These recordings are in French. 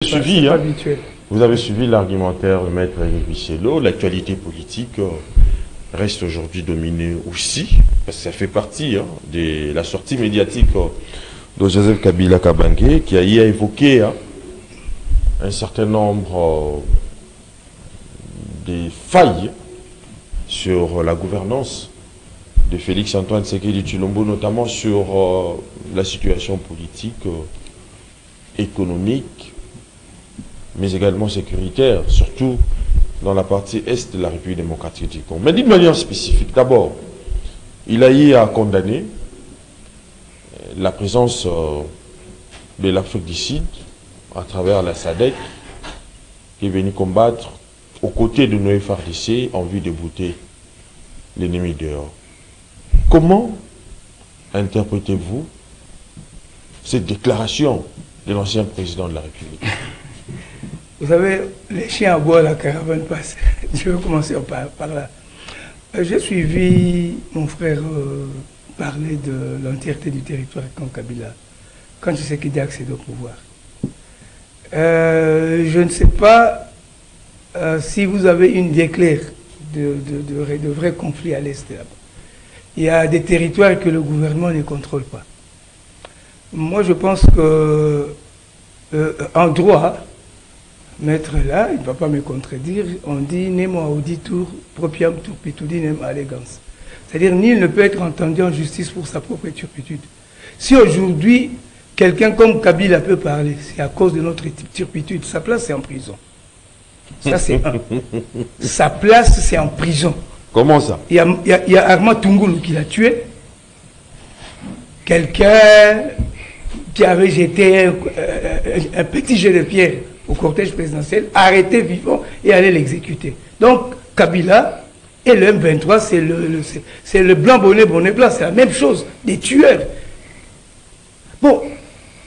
Suivi, hein, vous avez suivi l'argumentaire de Maître Éric Bichelot. L'actualité politique reste aujourd'hui dominée aussi, parce que ça fait partie de la sortie médiatique de Joseph Kabila Kabange, qui a évoqué un certain nombre de failles sur la gouvernance de Félix Antoine Tshisekedi Tshilombo, notamment sur la situation politique, économique, mais également sécuritaire, surtout dans la partie est de la République démocratique du Congo. Mais d'une manière spécifique, d'abord, il a eu à condamner la présence de l'Afrique du Sud à travers la SADC, qui est venue combattre aux côtés de nos FARDC en vue de bouter l'ennemi dehors. Comment interprétez-vous cette déclaration de l'ancien président de la République? Vous savez, les chiens aboient, la caravane passe. Je vais commencer par là. J'ai suivi mon frère parler de l'entièreté du territoire quand Kabila, quand je sais qu'il a accédé au pouvoir. Je ne sais pas si vous avez une idée claire de vrais conflits à l'Est là-bas. Il y a des territoires que le gouvernement ne contrôle pas. Moi, je pense que en droit, maître là, il ne va pas me contredire, on dit « nemo auditur propriam turpitudinem allegans ». C'est-à-dire, nul ne peut être entendu en justice pour sa propre turpitude. Si aujourd'hui, quelqu'un comme Kabila peut parler, c'est à cause de notre turpitude, sa place c'est en prison. Ça c'est un. Sa place c'est en prison. Comment ça? Il y a Armand Tungulu qui l'a tué. Quelqu'un qui avait jeté un petit jet de pierre au cortège présidentiel, arrêté vivant et allait l'exécuter. Donc, Kabila et le M23, c'est le blanc bonnet blanc, c'est la même chose, des tueurs. Bon,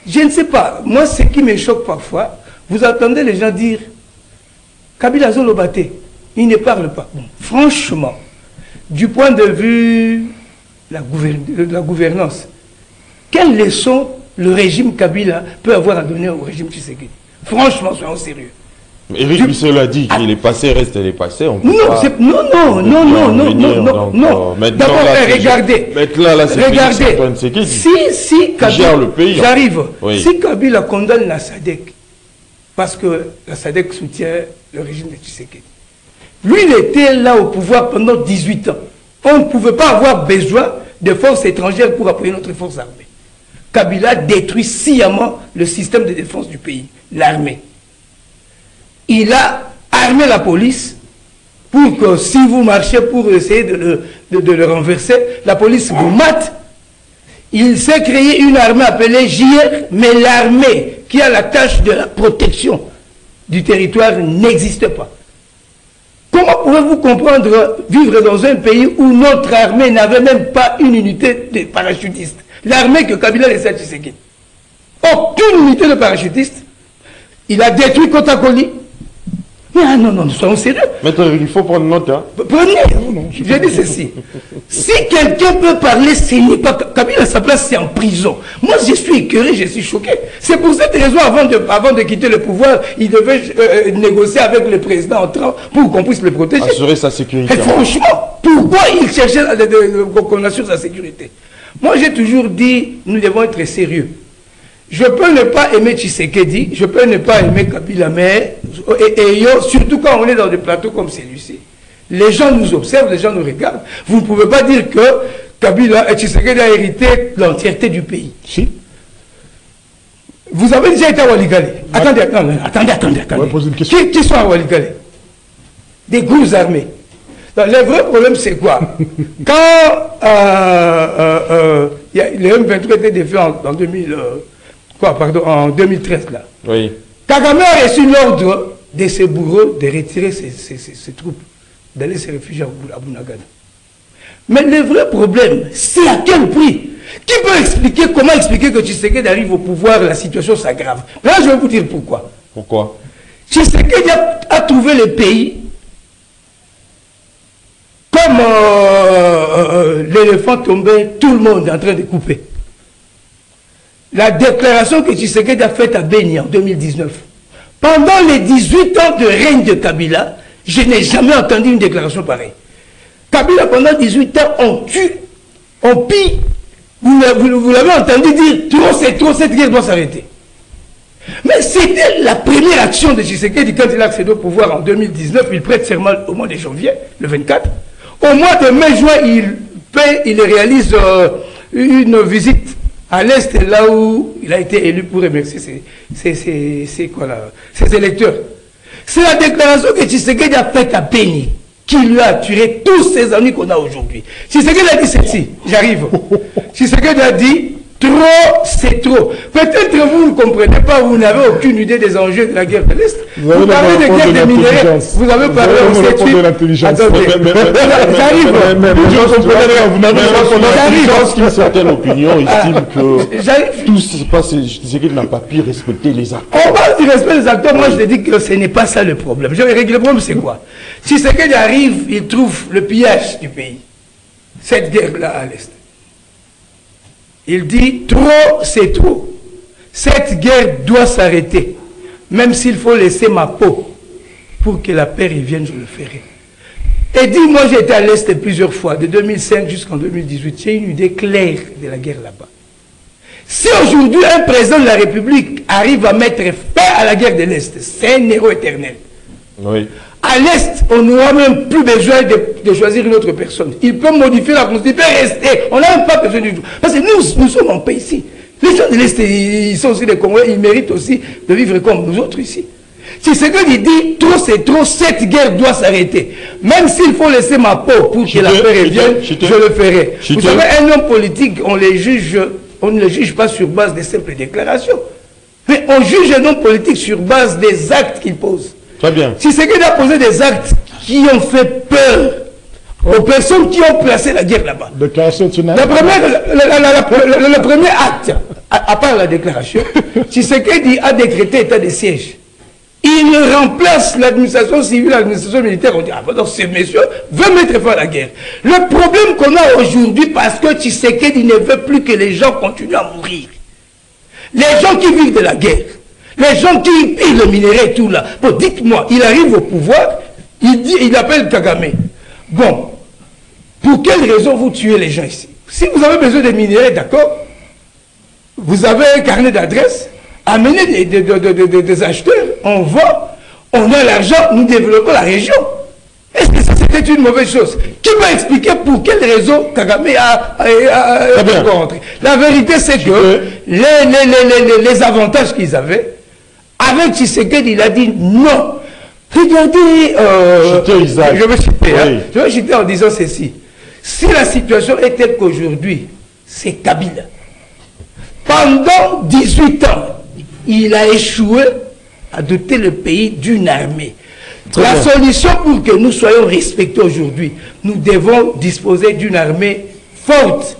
je ne sais pas, moi ce qui me choque parfois, vous entendez les gens dire Kabila Zolobaté, il ne parle pas. Bon, franchement, du point de vue de la gouvernance, quelle leçon le régime Kabila peut avoir à donner au régime Tshisekedi? Franchement, soyons sérieux. Éric Bichelot a dit que les passés restent les passés. Non. D'abord, regardez. Regardez. Si Kabila, j'arrive. Oui. Si Kabila condamne la SADC, parce que la SADC soutient le régime de Tshisekedi, lui, il était là au pouvoir pendant 18 ans. On ne pouvait pas avoir besoin de forces étrangères pour appuyer notre force armée. Kabila détruit sciemment le système de défense du pays, l'armée. Il a armé la police pour que si vous marchez pour essayer de le renverser, la police vous mate. Il s'est créé une armée appelée JR, mais l'armée qui a la tâche de la protection du territoire n'existe pas. Comment pouvez-vous comprendre vivre dans un pays où notre armée n'avait même pas une unité de parachutistes? L'armée que Kabila laissait à Tshisekedi. Aucune unité de parachutistes. Il a détruit Kotakoli. Mais non, nous soyons sérieux. Maître, il faut prendre note. Hein. Prenez. J'ai dit ceci. Si quelqu'un peut parler, ce n'est pas Kabila, sa place, c'est en prison. Moi, je suis écœuré, je suis choqué. C'est pour cette raison, avant de quitter le pouvoir, il devait négocier avec le président entrant pour qu'on puisse le protéger. Assurer sa sécurité. Et franchement, pourquoi il cherchait qu'on assure sa sécurité? Moi, j'ai toujours dit, nous devons être sérieux. Je peux ne pas aimer Tshisekedi, je peux ne pas aimer Kabila, mais surtout quand on est dans des plateaux comme celui-ci. Les gens nous observent, les gens nous regardent. Vous ne pouvez pas dire que Kabila et Tshisekedi a hérité l'entièreté du pays. Si. Vous avez déjà été à Walikale. Attendez. Ouais, qui sont à Walikale? Des groupes armés. Donc, le vrai problème, c'est quoi? Quand les M23 étaient défaits en 2013, là. Oui. Kagame a reçu l'ordre de ses bourreaux de retirer ses troupes, d'aller se réfugier à Bunagana. Mais le vrai problème, c'est à quel prix? Qui peut expliquer, comment expliquer que Tshisekedi arrive au pouvoir, la situation s'aggrave? Là, je vais vous dire pourquoi. Pourquoi? Tshisekedi a trouvé le pays comme l'éléphant tombé, tout le monde est en train de couper. La déclaration que Tshisekedi a faite à Beni en 2019, Pendant les 18 ans de règne de Kabila, je n'ai jamais entendu une déclaration pareille. Kabila, pendant 18 ans, on tue, on pille. Vous l'avez entendu dire, trop c'est trop, cette guerre doit s'arrêter. Mais c'était la première action de Tshisekedi quand il a accédé au pouvoir en 2019. Il prête serment au mois de janvier, le 24. Au mois de mai-juin, il réalise une visite à l'Est, là où il a été élu pour remercier ses électeurs. C'est la déclaration que Tshisekedi a faite à Beni qui lui a attiré tous ces amis qu'on a aujourd'hui. Tshisekedi a dit ceci, j'arrive. Tshisekedi a dit, trop, c'est trop. Peut-être vous ne comprenez pas, vous n'avez aucune idée des enjeux de la guerre de l'Est. Vous parlez de guerre des minéraux, vous avez parlé aussi de l'intelligence. J'arrive. Vous n'avez pas l'intelligence qu'une certaine opinion estime que tout se passe, Tshisekedi n'a pas pu respecter les accords. On parle du respect des accords, moi je te dis que ce n'est pas ça le problème. Le problème c'est quoi? Tshisekedi arrive, il trouve le pillage du pays. Cette guerre-là à l'Est. Il dit, trop, c'est trop. Cette guerre doit s'arrêter. Même s'il faut laisser ma peau pour que la paix revienne, je le ferai. Et dit, moi j'ai été à l'Est plusieurs fois, de 2005 jusqu'en 2018. J'ai une idée claire de la guerre là-bas. Si aujourd'hui un président de la République arrive à mettre fin à la guerre de l'Est, c'est un héros éternel. Oui. À l'Est, on n'aura même plus besoin de choisir une autre personne. Il peut modifier la Constitution, il peut rester. On n'a même pas besoin du tout. Parce que nous sommes en paix ici. Les gens de l'Est, ils sont aussi des Congolais, ils méritent aussi de vivre comme nous autres ici. Si c'est qu'il dit, trop c'est trop, cette guerre doit s'arrêter. Même s'il faut laisser ma peau pour que la paix revienne, je le ferai. Vous savez, un homme politique, on ne le juge pas sur base de simples déclarations. Mais on juge un homme politique sur base des actes qu'il pose. Très bien. Si c'est qu'il a posé des actes qui ont fait peur aux personnes qui ont placé la guerre là-bas. Déclaration de le premier acte, à part la déclaration, Tshisekedi a décrété état de siège. Il remplace l'administration civile, l'administration militaire. On dit, ah, donc ces messieurs veulent mettre fin à la guerre. Le problème qu'on a aujourd'hui, parce que Tshisekedi ne veut plus que les gens continuent à mourir. Les gens qui vivent de la guerre. Les gens qui pillent le minerai et tout là. Bon, dites-moi, il arrive au pouvoir, il appelle Kagame. Bon, pour quelle raison vous tuez les gens ici? Si vous avez besoin de minerais, d'accord, vous avez un carnet d'adresse, amenez des acheteurs, on vend, on a l'argent, nous développons la région. Est-ce que ça c'était une mauvaise chose? Qui peut expliquer pour quelle raison Kagame a rencontré? La vérité c'est que les avantages qu'ils avaient, avec Tshisekedi, il a dit non. Regardez, je vais citer, oui. Je vais citer en disant ceci. Si la situation est telle qu'aujourd'hui, c'est Kabila. Pendant 18 ans, il a échoué à doter le pays d'une armée. La solution pour que nous soyons respectés aujourd'hui, nous devons disposer d'une armée forte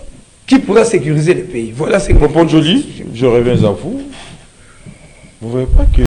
qui pourra sécuriser le pays. Voilà ce que Poponjoli, je reviens à vous. Vous ne voyez pas que